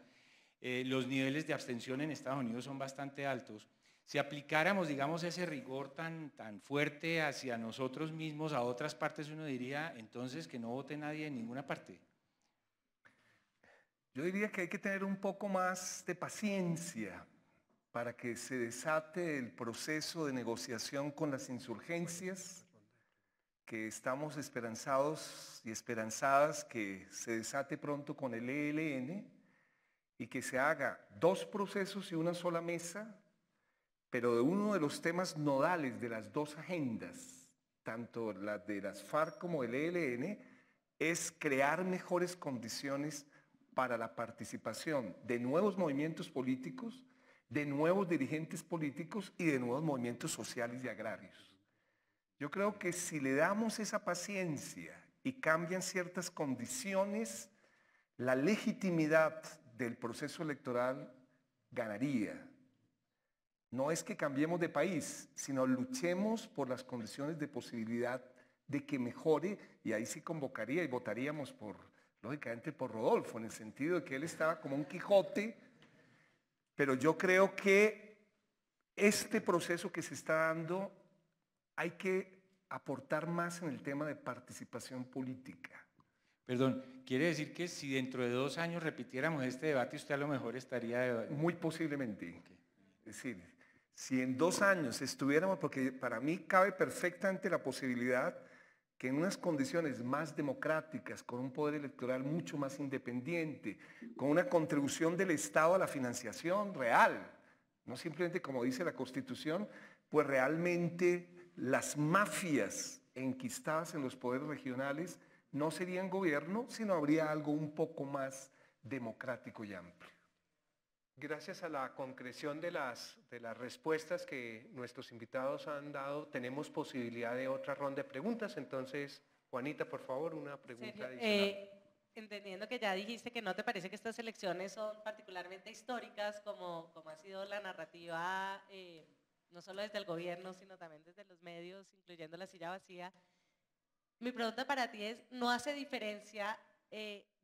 los niveles de abstención en Estados Unidos son bastante altos. Si aplicáramos, digamos, ese rigor tan fuerte hacia nosotros mismos, a otras partes, uno diría, entonces que no vote nadie en ninguna parte. Yo diría que hay que tener un poco más de paciencia para que se desate el proceso de negociación con las insurgencias, que estamos esperanzados y esperanzadas que se desate pronto con el ELN y que se haga 2 procesos y una sola mesa, pero de uno de los temas nodales de las 2 agendas, tanto la de las FARC como el ELN, es crear mejores condiciones para la participación de nuevos movimientos políticos, de nuevos dirigentes políticos y de nuevos movimientos sociales y agrarios. Yo creo que si le damos esa paciencia y cambian ciertas condiciones, la legitimidad del proceso electoral ganaría. No es que cambiemos de país, sino luchemos por las condiciones de posibilidad de que mejore, y ahí sí convocaría y votaríamos lógicamente por Rodolfo, en el sentido de que él estaba como un Quijote, pero yo creo que este proceso que se está dando hay que aportar más en el tema de participación política. Perdón, ¿quiere decir que si dentro de 2 años repitiéramos este debate, usted a lo mejor estaría... Muy posiblemente. Okay. Es decir, si en 2 años estuviéramos, porque para mí cabe perfectamente la posibilidad que en unas condiciones más democráticas, con un poder electoral mucho más independiente, con una contribución del Estado a la financiación real, no simplemente como dice la Constitución, pues realmente las mafias enquistadas en los poderes regionales no serían gobierno, sino habría algo un poco más democrático y amplio. Gracias a la concreción de las respuestas que nuestros invitados han dado, tenemos posibilidad de otra ronda de preguntas. Entonces, Juanita, por favor, una pregunta adicional. Entendiendo que ya dijiste que no te parece que estas elecciones son particularmente históricas, como ha sido la narrativa, no solo desde el gobierno, sino también desde los medios, incluyendo la silla vacía, mi pregunta para ti es, ¿no hace diferencia,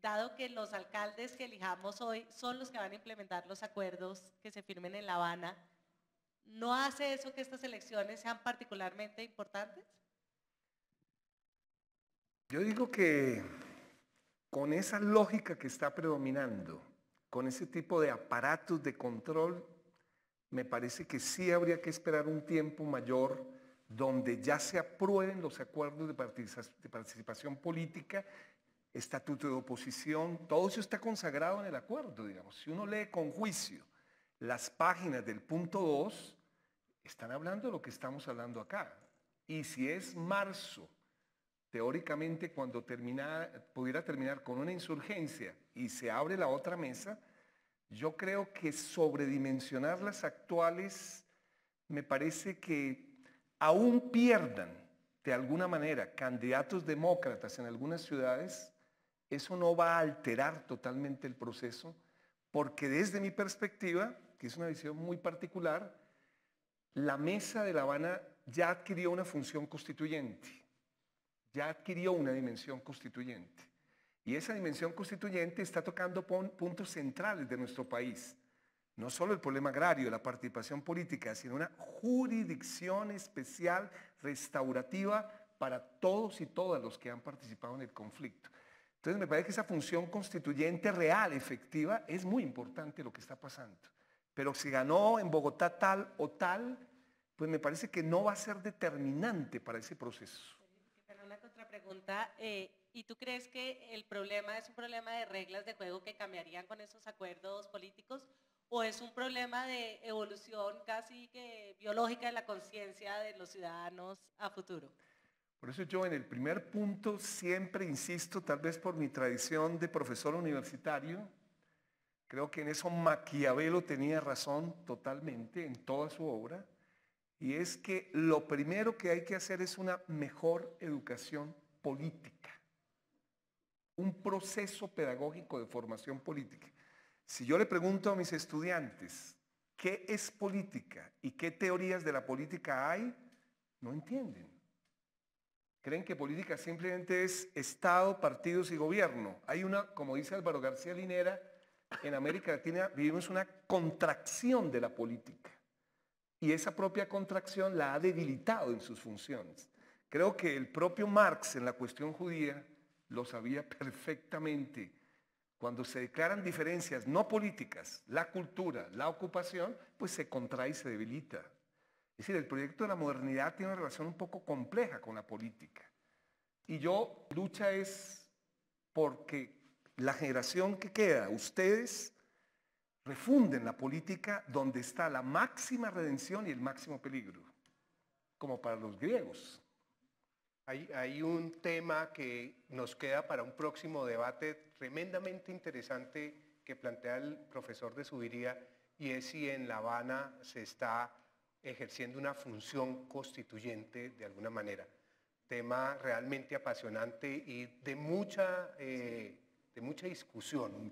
dado que los alcaldes que elijamos hoy son los que van a implementar los acuerdos que se firmen en La Habana, ¿no hace eso que estas elecciones sean particularmente importantes? Yo digo que con esa lógica que está predominando, con ese tipo de aparatos de control, me parece que sí habría que esperar un tiempo mayor donde ya se aprueben los acuerdos de participación política, estatuto de oposición, todo eso está consagrado en el acuerdo, digamos. Si uno lee con juicio las páginas del punto 2, están hablando de lo que estamos hablando acá. Y si es marzo, teóricamente cuando pudiera terminar con una insurgencia y se abre la otra mesa, yo creo que sobredimensionar las actuales me parece que aún pierdan de alguna manera candidatos demócratas en algunas ciudades, eso no va a alterar totalmente el proceso, porque desde mi perspectiva, que es una visión muy particular, la Mesa de La Habana ya adquirió una función constituyente, ya adquirió una dimensión constituyente. Y esa dimensión constituyente está tocando puntos centrales de nuestro país. No solo el problema agrario, la participación política, sino una jurisdicción especial restaurativa para todos y todas los que han participado en el conflicto. Entonces me parece que esa función constituyente real, efectiva, es muy importante lo que está pasando. Pero si ganó en Bogotá tal o tal, pues me parece que no va a ser determinante para ese proceso. Pero una contrapregunta, ¿y tú crees que el problema es un problema de reglas de juego que cambiarían con esos acuerdos políticos? ¿O es un problema de evolución casi que biológica de la conciencia de los ciudadanos a futuro? Por eso yo en el primer punto siempre insisto, tal vez por mi tradición de profesor universitario, creo que en eso Maquiavelo tenía razón totalmente en toda su obra, y es que lo primero que hay que hacer es una mejor educación política, un proceso pedagógico de formación política. Si yo le pregunto a mis estudiantes qué es política y qué teorías de la política hay, no entienden. Creen que política simplemente es Estado, partidos y gobierno. Hay una, como dice Álvaro García Linera, en América Latina vivimos una contracción de la política. Y esa propia contracción la ha debilitado en sus funciones. Creo que el propio Marx en la cuestión judía lo sabía perfectamente. Cuando se declaran diferencias no políticas, la cultura, la ocupación, pues se contrae y se debilita. Es decir, el proyecto de la modernidad tiene una relación un poco compleja con la política. Y lucha es porque la generación que queda, ustedes, refunden la política donde está la máxima redención y el máximo peligro, como para los griegos. Hay un tema que nos queda para un próximo debate tremendamente interesante que plantea el profesor de Zuviría, y es si en La Habana se está ejerciendo una función constituyente de alguna manera. Tema realmente apasionante y de mucha discusión.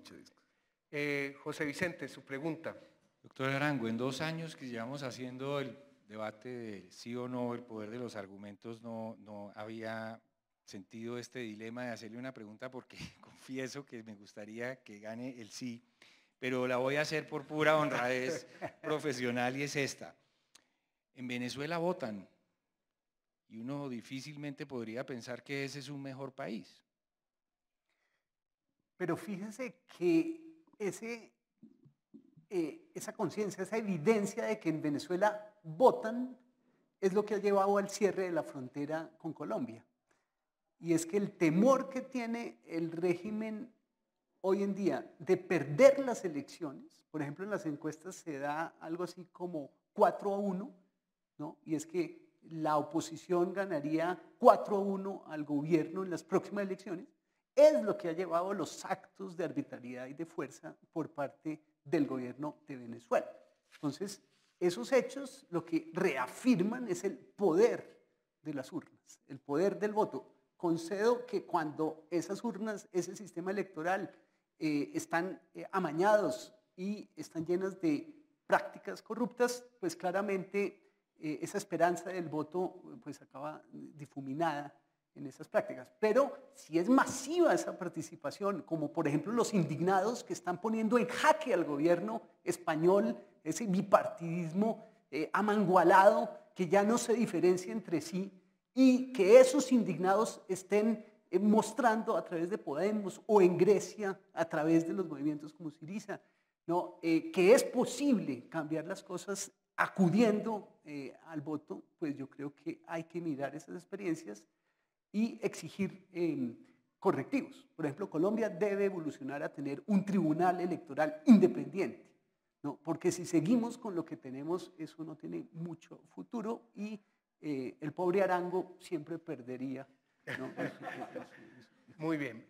José Vicente, su pregunta. Doctor Arango, en 2 años que llevamos haciendo el debate de sí o no, el poder de los argumentos, no había sentido este dilema de hacerle una pregunta porque confieso que me gustaría que gane el sí, pero la voy a hacer por pura honradez profesional, y es esta. En Venezuela votan y uno difícilmente podría pensar que ese es un mejor país. Pero fíjese que esa conciencia, esa evidencia de que en Venezuela votan es lo que ha llevado al cierre de la frontera con Colombia. Y es que el temor que tiene el régimen hoy en día de perder las elecciones, por ejemplo en las encuestas se da algo así como 4-1, ¿no? Y es que la oposición ganaría 4-1 al gobierno en las próximas elecciones, es lo que ha llevado a los actos de arbitrariedad y de fuerza por parte del gobierno de Venezuela. Entonces, esos hechos lo que reafirman es el poder de las urnas, el poder del voto. Concedo que cuando esas urnas, ese sistema electoral están amañados y están llenas de prácticas corruptas, pues claramente esa esperanza del voto pues acaba difuminada en esas prácticas. Pero si es masiva esa participación, como por ejemplo los indignados que están poniendo en jaque al gobierno español, ese bipartidismo amangualado que ya no se diferencia entre sí, y que esos indignados estén mostrando a través de Podemos o en Grecia a través de los movimientos como Syriza, ¿no? Que es posible cambiar las cosas acudiendo al voto, pues yo creo que hay que mirar esas experiencias y exigir correctivos. Por ejemplo, Colombia debe evolucionar a tener un tribunal electoral independiente, ¿no? Porque si seguimos con lo que tenemos, eso no tiene mucho futuro y el pobre Arango siempre perdería, ¿no? Muy bien.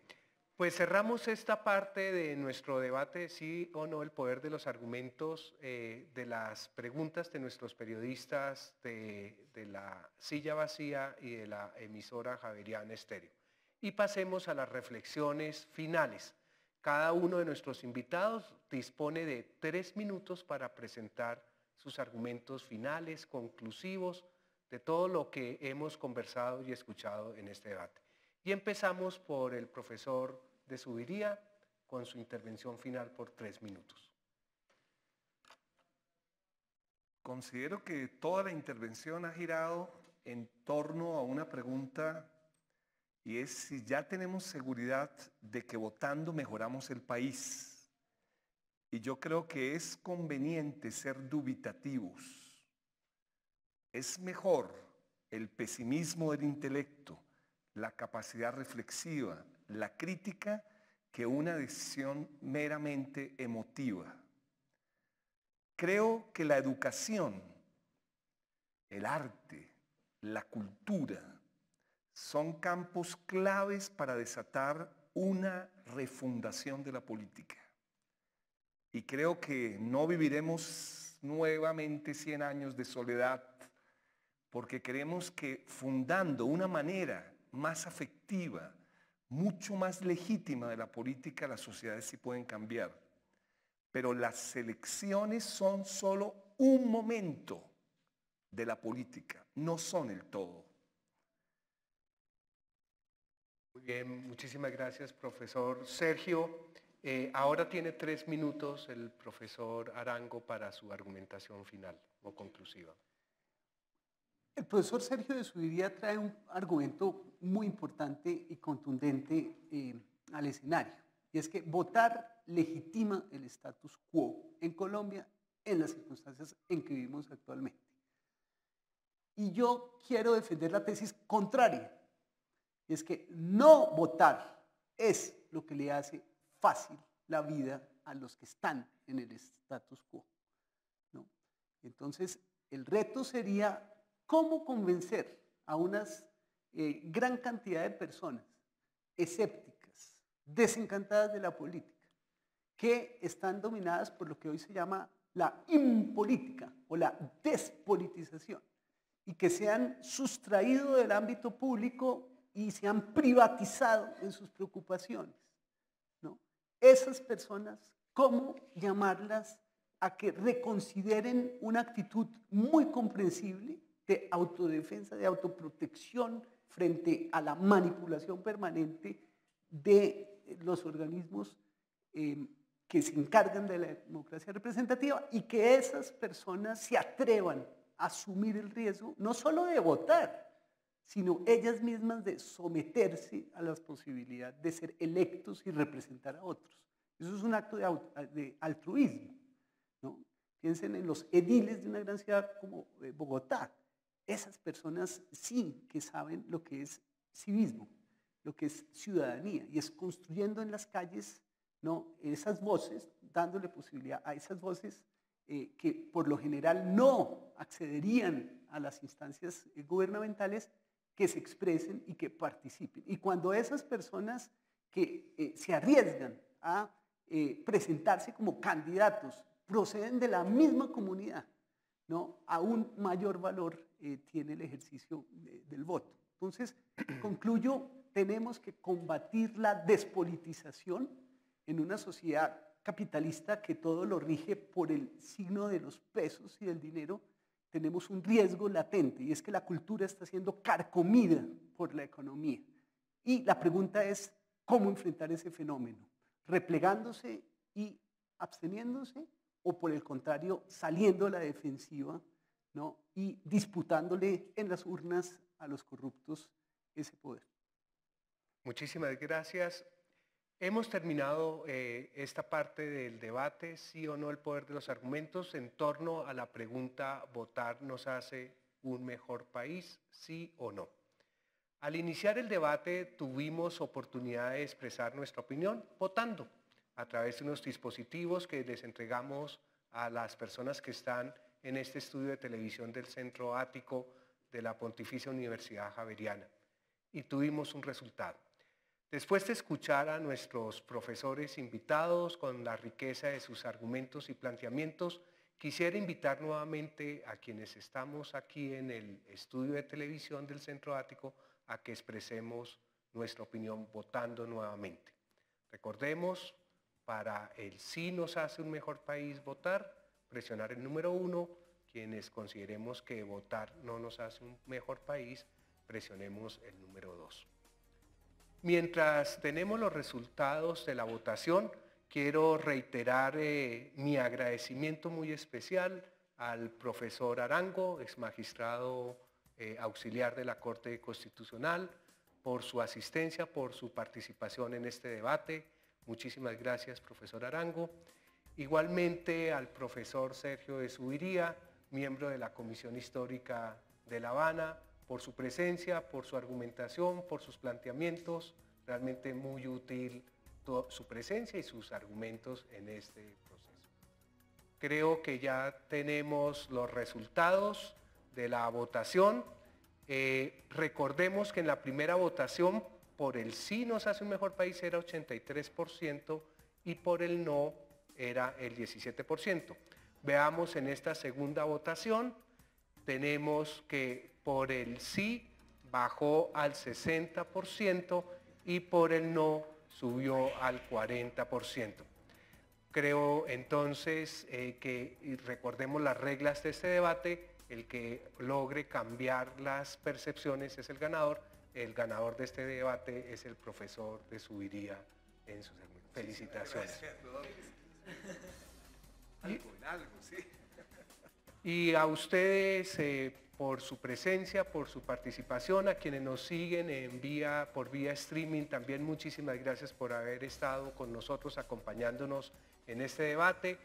Pues cerramos esta parte de nuestro debate, sí o no, el poder de los argumentos, de las preguntas de nuestros periodistas de la Silla Vacía y de la emisora Javeriana Estéreo. Y pasemos a las reflexiones finales. Cada uno de nuestros invitados dispone de 3 minutos para presentar sus argumentos finales, conclusivos, de todo lo que hemos conversado y escuchado en este debate. Y empezamos por el profesor de Zuviría con su intervención final por 3 minutos. Considero que toda la intervención ha girado en torno a una pregunta, y es si ya tenemos seguridad de que votando mejoramos el país. Y yo creo que es conveniente ser dubitativos. Es mejor el pesimismo del intelecto, la capacidad reflexiva, la crítica, que una decisión meramente emotiva. Creo que la educación, el arte, la cultura, son campos claves para desatar una refundación de la política. Y creo que no viviremos nuevamente 100 años de soledad, porque creemos que fundando una manera más afectiva, mucho más legítima de la política, las sociedades sí pueden cambiar. Pero las elecciones son solo un momento de la política, no son el todo. Muy bien, muchísimas gracias, profesor Sergio. Ahora tiene 3 minutos el profesor Arango para su argumentación final o conclusiva. El profesor Sergio de Zuviría trae un argumento muy importante y contundente al escenario, y es que votar legitima el status quo en Colombia en las circunstancias en que vivimos actualmente. Y yo quiero defender la tesis contraria, y es que no votar es lo que le hace fácil la vida a los que están en el status quo, ¿no? Entonces, el reto sería cómo convencer a unas gran cantidad de personas escépticas, desencantadas de la política, que están dominadas por lo que hoy se llama la impolítica o la despolitización, y que se han sustraído del ámbito público y se han privatizado en sus preocupaciones, ¿no? Esas personas, ¿cómo llamarlas a que reconsideren una actitud muy comprensible de autodefensa, de autoprotección frente a la manipulación permanente de los organismos que se encargan de la democracia representativa, y que esas personas se atrevan a asumir el riesgo no solo de votar, sino ellas mismas de someterse a las posibilidades de ser electos y representar a otros. Eso es un acto de altruismo, ¿no? Piensen en los ediles de una gran ciudad como Bogotá. Esas personas sí que saben lo que es civismo, lo que es ciudadanía, y es construyendo en las calles, ¿no?, esas voces, dándole posibilidad a esas voces que por lo general no accederían a las instancias gubernamentales, que se expresen y que participen. Y cuando esas personas que se arriesgan a presentarse como candidatos proceden de la misma comunidad, ¿no?, aún mayor valor tiene el ejercicio del voto. Entonces, concluyo, tenemos que combatir la despolitización en una sociedad capitalista que todo lo rige por el signo de los pesos y del dinero. Tenemos un riesgo latente, y es que la cultura está siendo carcomida por la economía. Y la pregunta es, ¿cómo enfrentar ese fenómeno? ¿Replegándose y absteniéndose, o por el contrario, saliendo a la defensiva, ¿no?, y disputándole en las urnas a los corruptos ese poder? Muchísimas gracias. Hemos terminado esta parte del debate, sí o no el poder de los argumentos, en torno a la pregunta: ¿votar nos hace un mejor país, sí o no? Al iniciar el debate tuvimos oportunidad de expresar nuestra opinión votando a través de unos dispositivos que les entregamos a las personas que están en este estudio de televisión del Centro Ático de la Pontificia Universidad Javeriana, y tuvimos un resultado. Después de escuchar a nuestros profesores invitados con la riqueza de sus argumentos y planteamientos, quisiera invitar nuevamente a quienes estamos aquí en el estudio de televisión del Centro Ático a que expresemos nuestra opinión votando nuevamente. Recordemos, para el sí nos hace un mejor país votar, presionar el número 1, quienes consideremos que votar no nos hace un mejor país, presionemos el número 2. Mientras tenemos los resultados de la votación, quiero reiterar mi agradecimiento muy especial al profesor Arango, ex magistrado auxiliar de la Corte Constitucional, por su asistencia, por su participación en este debate. Muchísimas gracias, profesor Arango. Igualmente al profesor Sergio de Zuviría, miembro de la Comisión Histórica de La Habana, por su presencia, por su argumentación, por sus planteamientos. Realmente muy útil su presencia y sus argumentos en este proceso. Creo que ya tenemos los resultados de la votación. Recordemos que en la primera votación por el sí nos hace un mejor país era 83% y por el no era el 17%. Veamos en esta segunda votación, tenemos que por el sí bajó al 60% y por el no subió al 40%. Creo entonces que recordemos las reglas de este debate, el que logre cambiar las percepciones es el ganador de este debate es el profesor de Zuviría en sus felicitaciones. Y a ustedes por su presencia, por su participación, a quienes nos siguen por vía streaming, también muchísimas gracias por haber estado con nosotros acompañándonos en este debate.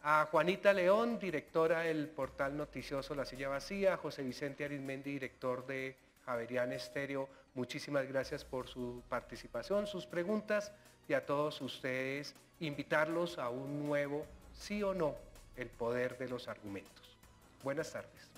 A Juanita León, directora del portal noticioso La Silla Vacía, a José Vicente Arizmendi, director de Javeriana Estéreo, muchísimas gracias por su participación, sus preguntas, y a todos ustedes invitarlos a un nuevo sí o no, el poder de los argumentos. Buenas tardes.